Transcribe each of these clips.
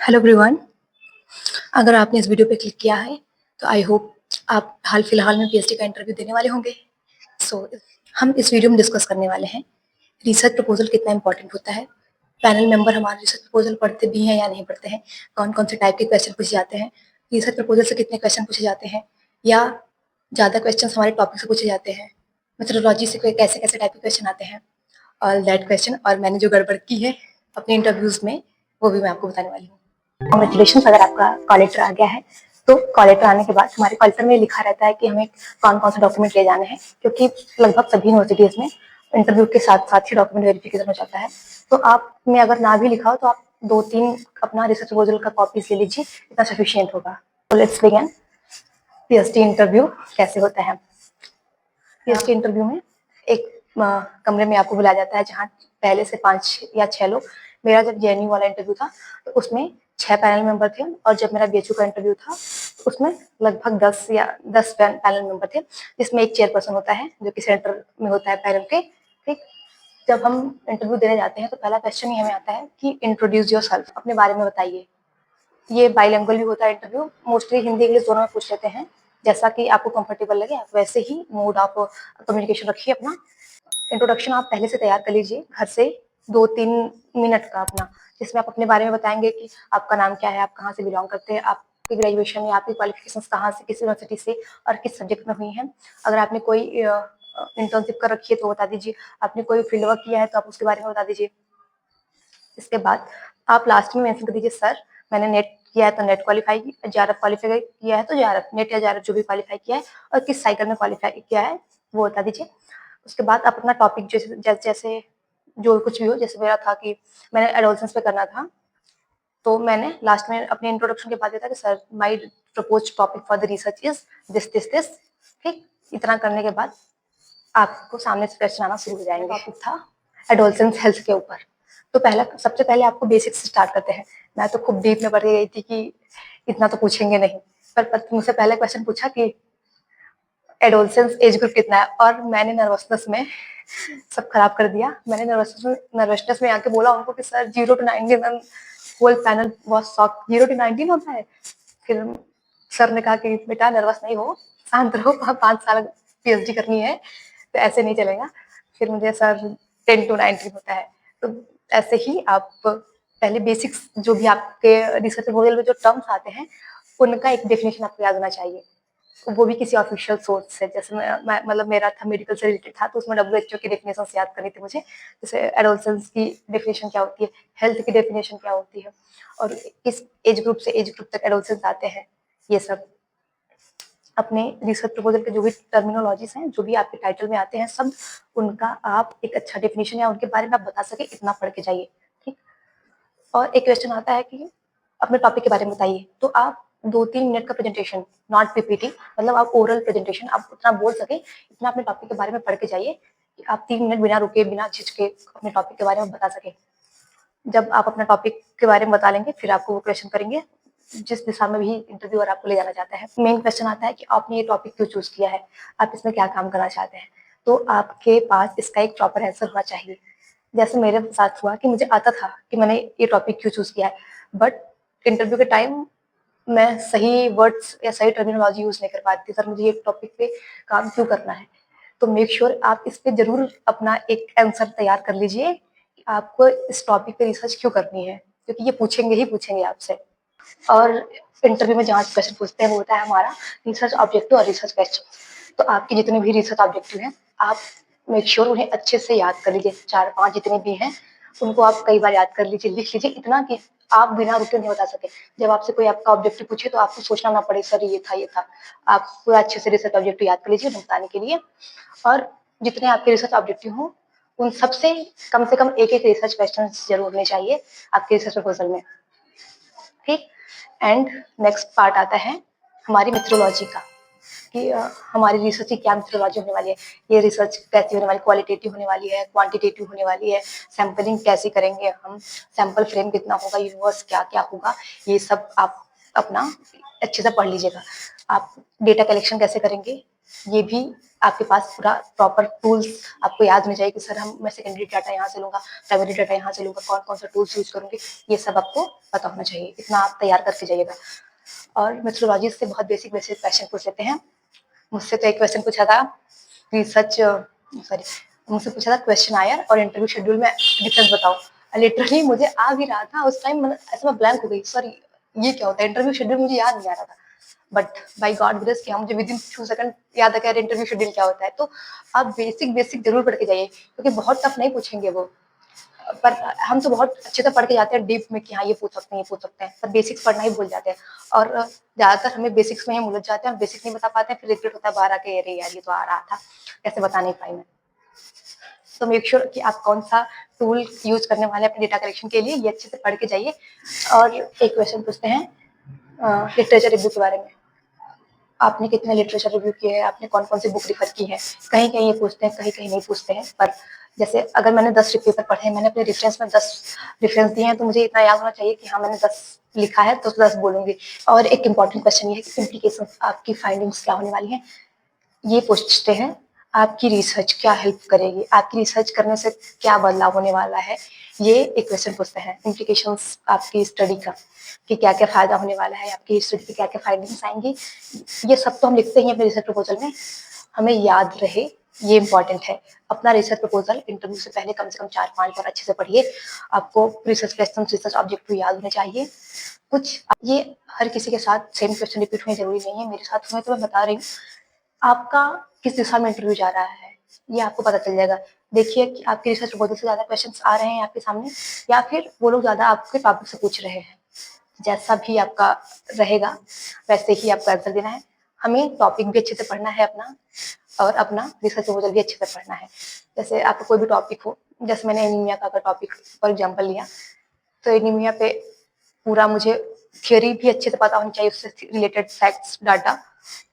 Hello everyone. अगर आपने इस वीडियो पे क्लिक किया है तो आई होप आप हाल फिलहाल में पीएचडी का इंटरव्यू देने वाले होंगे। हम इस वीडियो में डिस्कस करने वाले हैं रिसर्च प्रपोजल कितना इंपॉर्टेंट होता है, पैनल मेंबर हमारे रिसर्च प्रपोजल पढ़ते भी हैं या नहीं पढ़ते हैं, कौन कौन से टाइप के क्वेश्चन पूछे जाते हैं, रिसर्च प्रपोजल से कितने क्वेश्चन पूछे जाते हैं या ज़्यादा क्वेश्चन हमारे टॉपिक से पूछे जाते हैं, मेथोडोलॉजी से कैसे कैसे टाइप के क्वेश्चन आते हैं, ऑल दैट क्वेश्चन। और मैंने जो गड़बड़ की है अपने इंटरव्यूज में वो भी मैं आपको बताने वाली हूँ। कॉन्ग्रेचुलेशन, अगर आपका कॉल लेटर आ गया है तो कॉल लेटर आने के बाद हमारे कॉल लेटर में लिखा रहता है कि हमें कौन कौन से डॉक्यूमेंट ले जाने हैं, क्योंकि लगभग सभी यूनिवर्सिटीज में इंटरव्यू के साथ साथ ही डॉक्यूमेंट वेरिफिकेशन हो जाता है। तो आप में अगर ना भी लिखा हो तो आप 2-3 अपना रिसर्च प्रपोजल का कॉपीज ले लीजिए, इतना सफिशियंट होगा। तो लेट्स बिगिन। पीएचडी इंटरव्यू कैसे होता है। पीएचडी इंटरव्यू में एक कमरे में आपको बुलाया जाता है जहाँ पहले से 5 या 6 लोग। मेरा जब जेएनयू वाला इंटरव्यू था तो उसमें 6 पैनल मेंबर थे, और जब मेरा बीएचयू का इंटरव्यू था उसमें लगभग 10 पैनल मेंबर थे, जिसमें एक चेयरपर्सन होता है जो कि सेंटर में होता है पैनल के। ठीक, जब हम इंटरव्यू देने जाते हैं तो पहला क्वेश्चन ही हमें आता है कि इंट्रोड्यूस योरसेल्फ, अपने बारे में बताइए। ये बाइलिंगुअल भी होता है इंटरव्यू, मोस्टली हिंदी इंग्लिश दोनों में पूछ लेते हैं, जैसा कि आपको कंफर्टेबल लगे आप वैसे ही मोड ऑफ कम्युनिकेशन रखिए अपना। इंट्रोडक्शन आप पहले से तैयार कर लीजिए घर से 2-3 मिनट का अपना, जिसमें आप अपने बारे में बताएंगे कि आपका नाम क्या है, आप कहाँ से बिलोंग करते हैं, आपकी ग्रेजुएशन या आपकी क्वालिफिकेशन कहाँ से, किस यूनिवर्सिटी से और किस सब्जेक्ट में हुई हैं। अगर आपने कोई इंटर्नशिप कर रखी है तो बता दीजिए, आपने कोई फील्ड वर्क किया है तो आप उसके बारे में बता दीजिए। इसके बाद आप लास्ट में मेंशन कर दीजिए, सर मैंने नेट किया है तो नेट क्वालिफाई, जेआरएफ क्वालिफाई किया है तो जेआरएफ, नेट या जेआरएफ जो भी क्वालिफाई किया है और किस साइकिल में क्वालिफाई किया है वो बता दीजिए। उसके बाद आप अपना टॉपिक जैसे जो कुछ भी हो, जैसे मेरा था कि मैंने एडोलसेंस पे करना था तो मैंने लास्ट में अपने इंट्रोडक्शन के बाद दिया था कि sir my proposed topic for the research is this. ठीक, इतना करने के बाद आपको सामने से क्वेश्चन आना शुरू हो जाएंगे। टॉपिक था एडोलसेंस हेल्थ के ऊपर। तो सबसे पहले आपको बेसिक से स्टार्ट करते हैं। मैं तो खूब डीप में बढ़ गई थी कि इतना तो पूछेंगे नहीं, पर मुझसे पहले क्वेश्चन पूछा कि एडोलसेंस एज ग्रुप कितना है, और मैंने नर्वसनेस में सब खराब कर दिया। मैंने नर्वसनेस में आके बोला उनको कि sir 0 to 19, whole panel was shock, 0 to 19 होता है। फिर सर ने कहा कि बेटा नर्वस नहीं हो, शांत रहो, 5 साल पीएचडी करनी है तो ऐसे नहीं चलेगा। फिर मुझे सर 10 to 19 होता है। तो ऐसे ही आप पहले बेसिक्स जो भी आपके रिसर्च प्रपोजल में जो टर्म्स आते हैं उनका एक डेफिनेशन आपको याद होना चाहिए, वो भी किसी ऑफिशियल सोर्स से। जैसे मतलब मेरा था मेडिकल से रिलेटेड था तो उसमें डब्ल्यूएचओ की डेफिनेशन याद करनी थी मुझे, जैसे एडोलसेंस की डेफिनेशन क्या होती है, हेल्थ की डेफिनेशन क्या होती है, और किस एज ग्रुप से एज ग्रुप तक एडोलसेंस आते हैं। ये सब अपने रिसर्च प्रपोजल के जो भी टर्मिनोलॉजीज हैं, जो भी आपके टाइटल में आते हैं, सब उनका आप एक अच्छा डेफिनेशन या उनके बारे में आप बता सके इतना पढ़ के जाइए। ठीक, और एक क्वेश्चन आता है कि अपने टॉपिक के बारे में बताइए, तो आप 2-3 मिनट का प्रेजेंटेशन, नॉट पीपीटी, मतलब आप ओरल प्रेजेंटेशन आप उतना बोल सके, इतना अपने टॉपिक के बारे में पढ़ के जाइए कि आप 3 मिनट बिना रुके बिना झिझके अपने टॉपिक के बारे में बता सके। जब आप अपना टॉपिक के बारे में बता लेंगे फिर आपको वो क्वेश्चन करेंगे जिस दिशा में भी इंटरव्यूअर आपको ले जाना चाहता है। मेन क्वेश्चन आता है कि आपने ये टॉपिक क्यों चूज किया है, आप इसमें क्या काम करना चाहते हैं। तो आपके पास इसका एक प्रॉपर आंसर होना चाहिए। जैसे मेरे साथ हुआ कि मुझे आता था कि मैंने ये टॉपिक क्यों चूज किया है, बट इंटरव्यू के टाइम मैं सही वर्ड्स या सही टर्मिनोलॉजी यूज नहीं कर पाती, सर मुझे ये टॉपिक पे काम क्यों करना है। तो मेक श्योर आप इस पे जरूर अपना एक आंसर तैयार कर लीजिए कि आपको इस टॉपिक पे रिसर्च क्यों करनी है, क्योंकि ये पूछेंगे ही पूछेंगे आपसे। और इंटरव्यू में जहाँ क्वेश्चन पूछते हैं वो होता है हमारा रिसर्च ऑब्जेक्टिव और रिसर्च क्वेश्चन। तो आपके जितने भी रिसर्च ऑब्जेक्टिव हैं आप मेक श्योर उन्हें अच्छे से याद कर लीजिए, 4-5 जितने भी हैं उनको आप कई बार याद कर लीजिए, लिख लीजिए, इतना कि आप बिना रुके नहीं बता सके। जब आपसे कोई आपका ऑब्जेक्टिव पूछे तो आपको सोचना ना पड़े सर ये था। आप पूरा अच्छे से रिसर्च ऑब्जेक्टिव याद कर लीजिए बताने के लिए। और जितने आपके रिसर्च ऑब्जेक्टिव हो उन सबसे कम से कम एक रिसर्च क्वेश्चन जरूर होने चाहिए आपके रिसर्च प्रपोजल में। ठीक, एंड नेक्स्ट पार्ट आता है हमारी मेथोडोलॉजी का, कि हमारी रिसर्च की क्या मेथोडोलॉजी होने वाली है, ये रिसर्च कैसी होने वाली, क्वालिटेटिव होने वाली है, क्वांटिटेटिव होने वाली है, सैंपलिंग कैसे करेंगे हम, सैंपल फ्रेम कितना होगा, यूनिवर्स क्या क्या होगा, ये सब आप अपना अच्छे से पढ़ लीजिएगा। आप डेटा कलेक्शन कैसे करेंगे, ये भी आपके पास पूरा प्रॉपर टूल्स आपको याद होने चाहिए कि सर मैं सेकेंडरी डाटा यहाँ से लूँगा, प्राइमरी डाटा यहाँ से लूँगा, कौन-कौन सा टूल्स यूज़ करूँगी, ये सब आपको पता होना चाहिए। इतना आप तैयार करके जाइएगा। और मेथोडोलॉजी से बहुत बेसिक क्वेश्चन पूछ लेते हैं। मुझसे तो एक क्वेश्चन पूछा था रिसर्च सॉरी मुझसे पूछा था क्वेश्चनायर और इंटरव्यू शेड्यूल में डिफरेंस बताओ। लिटरली मुझे आ भी रहा था उस टाइम, मतलब ऐसे मैं ब्लैंक हो गई, सॉरी ये क्या होता है इंटरव्यू शेड्यूल, मुझे याद नहीं आ रहा था। बट बाय गॉड ग्रेस क्या मुझे विदिन 2 सेकंड याद आ गया इंटरव्यू शेड्यूल क्या होता है। तो आप बेसिक जरूर पढ़ के जाइए, क्योंकि बहुत टफ नहीं पूछेंगे वो। पर हम तो बहुत अच्छे से पढ़ के जाते हैं डीप में कि हाँ ये पूछ सकते हैं, ये पूछ सकते हैं, पर बेसिक्स पढ़ना ही भूल जाते हैं। और ज्यादातर हमें बेसिक्स में ही उलझ जाते हैं और बेसिक नहीं बता पाते हैं, फिर रिग्रेट होता है बाहर आके, अरे यार ये तो आ रहा था, कैसे बता नहीं पाई मैं। तो मेक श्योर कि आप कौन सा टूल यूज करने वाले हैं अपने डेटा कलेक्शन के लिए, ये अच्छे से पढ़ के जाइए। और एक क्वेश्चन पूछते हैं लिटरेचर रिव्यू के बारे में। आपने कितने लिटरेचर रिव्यू किए हैं, आपने कौन कौन सी बुक रिफर की है। कहीं कहीं ये पूछते हैं, कहीं कहीं नहीं पूछते हैं। पर जैसे अगर मैंने 10 पेपर पढ़े हैं, मैंने अपने रेफरेंस में 10 रेफरेंस दिए हैं, तो मुझे इतना याद होना चाहिए कि हाँ मैंने 10 लिखा है तो 10 बोलूंगी। और एक इम्पॉर्टेंट क्वेश्चन ये है कि इम्प्लीकेशन, आपकी फाइंडिंग्स क्या होने वाली हैं, ये पूछते हैं। आपकी रिसर्च क्या हेल्प करेगी, आपकी रिसर्च करने से क्या बदलाव होने वाला है, ये एक क्वेश्चन पूछते हैं। इम्प्लीकेशंस आपकी स्टडी का, कि क्या क्या फायदा होने वाला है, आपकी स्टडी की क्या क्या फाइंडिंग्स आएंगी, ये सब तो हम लिखते ही अपने रिसर्च प्रपोजल में, हमें याद रहे, ये इंपॉर्टेंट है। अपना रिसर्च प्रपोजल इंटरव्यू से पहले कम से कम 4-5 बार अच्छे से पढ़िए। आपको रिसर्च क्वेश्चन, रिसर्च ऑब्जेक्टिव याद होने चाहिए। कुछ ये हर किसी के साथ सेम क्वेश्चन रिपीट होने जरूरी नहीं है, मेरे साथ हुए तो मैं बता रही हूँ। आपका किस दिशा में इंटरव्यू जा रहा है, ये आपको पता चल जाएगा। देखिए कि आपके रिसर्च प्रपोजल से ज़्यादा क्वेश्चंस आ रहे हैं आपके सामने, या फिर वो लोग ज़्यादा आपके टॉपिक से पूछ रहे हैं। जैसा भी आपका रहेगा वैसे ही आपको आंसर देना है। हमें टॉपिक भी अच्छे से पढ़ना है अपना, और अपना रिसर्च प्रपोजल भी अच्छे से पढ़ना है। जैसे आपका कोई भी टॉपिक हो, जैसे मैंने एनीमिया का अगर टॉपिक फॉर एग्जाम्पल लिया, तो एनीमिया पे पूरा मुझे थियोरी भी अच्छे से पता होनी चाहिए, उससे रिलेटेड फैक्ट्स, डाटा,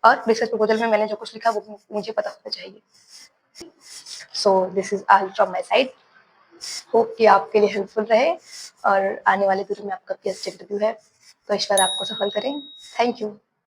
और रिसर्च प्रपोजल में मैंने जो कुछ लिखा वो मुझे पता होना चाहिए। So this is all from my side. Hope कि आपके लिए हेल्पफुल रहे, और आने वाले दिनों में आपका पीएचडी इंटरव्यू है तो इस बार आपको सफल करें। Thank you.